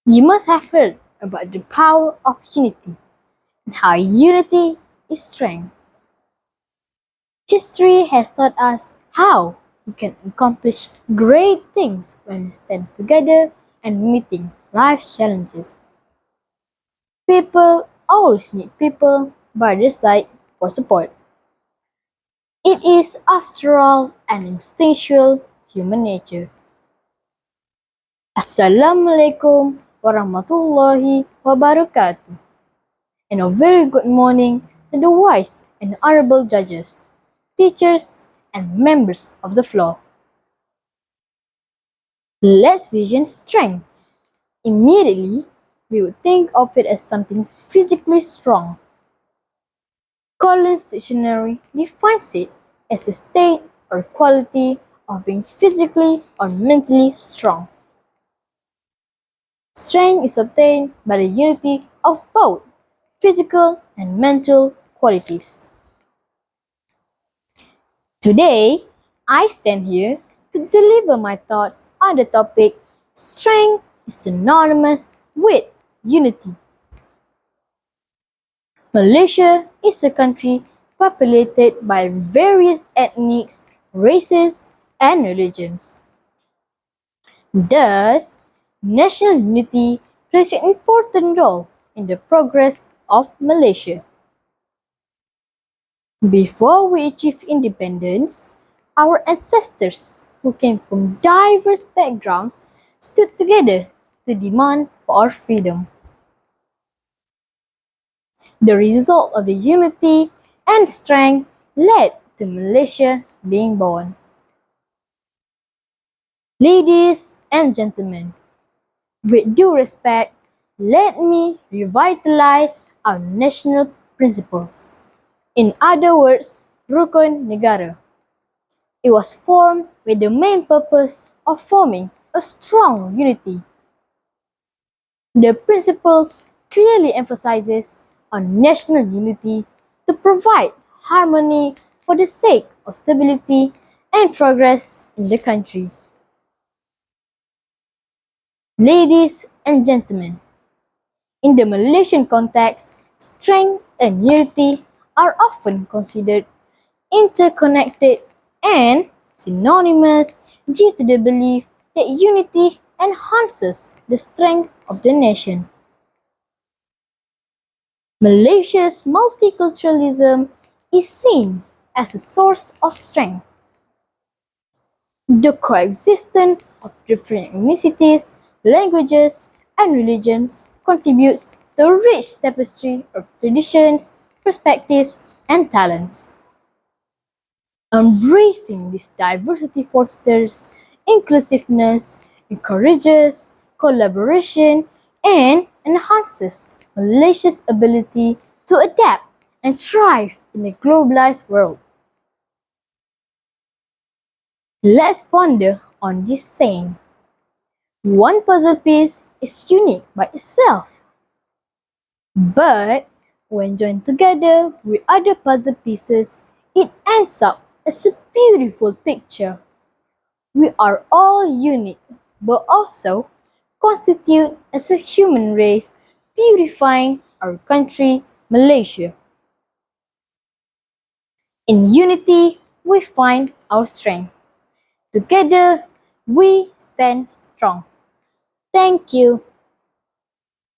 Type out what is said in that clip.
You must have heard about the power of unity and how unity is strength. History has taught us how we can accomplish great things when we stand together and meeting life's challenges. People always need people by their side for support. It is, after all, an instinctual human nature. Assalamualaikum warahmatullahi wabarakatuh. And a very good morning to the wise and honorable judges, teachers, and members of the floor. Let's vision strength. Immediately, we would think of it as something physically strong. Collins Dictionary defines it as the state or quality of being physically or mentally strong. Strength is obtained by the unity of both physical and mental qualities. Today, I stand here to deliver my thoughts on the topic strength is synonymous with unity. Malaysia is a country populated by various ethnics, races, and religions. Thus, national unity plays an important role in the progress of Malaysia. Before we achieved independence, our ancestors, who came from diverse backgrounds, stood together to demand for our freedom. The result of the unity and strength led to Malaysia being born. Ladies and gentlemen, with due respect, let me revitalize our national principles. In other words, Rukun Negara. It was formed with the main purpose of forming a strong unity. The principles clearly emphasizes on national unity to provide harmony for the sake of stability and progress in the country. Ladies and gentlemen, in the Malaysian context, strength and unity are often considered interconnected and synonymous due to the belief that unity enhances the strength of the nation. Malaysia's multiculturalism is seen as a source of strength. The coexistence of different ethnicities, languages, and religions contributes to a rich tapestry of traditions, perspectives, and talents. Embracing this diversity fosters inclusiveness, encourages collaboration, and enhances Malaysia's ability to adapt and thrive in a globalized world. Let's ponder on this saying. One puzzle piece is unique by itself, but when joined together with other puzzle pieces, it ends up as a beautiful picture. We are all unique, but also constitute as a human race, beautifying our country, Malaysia. In unity, we find our strength. Together, we stand strong. Thank you.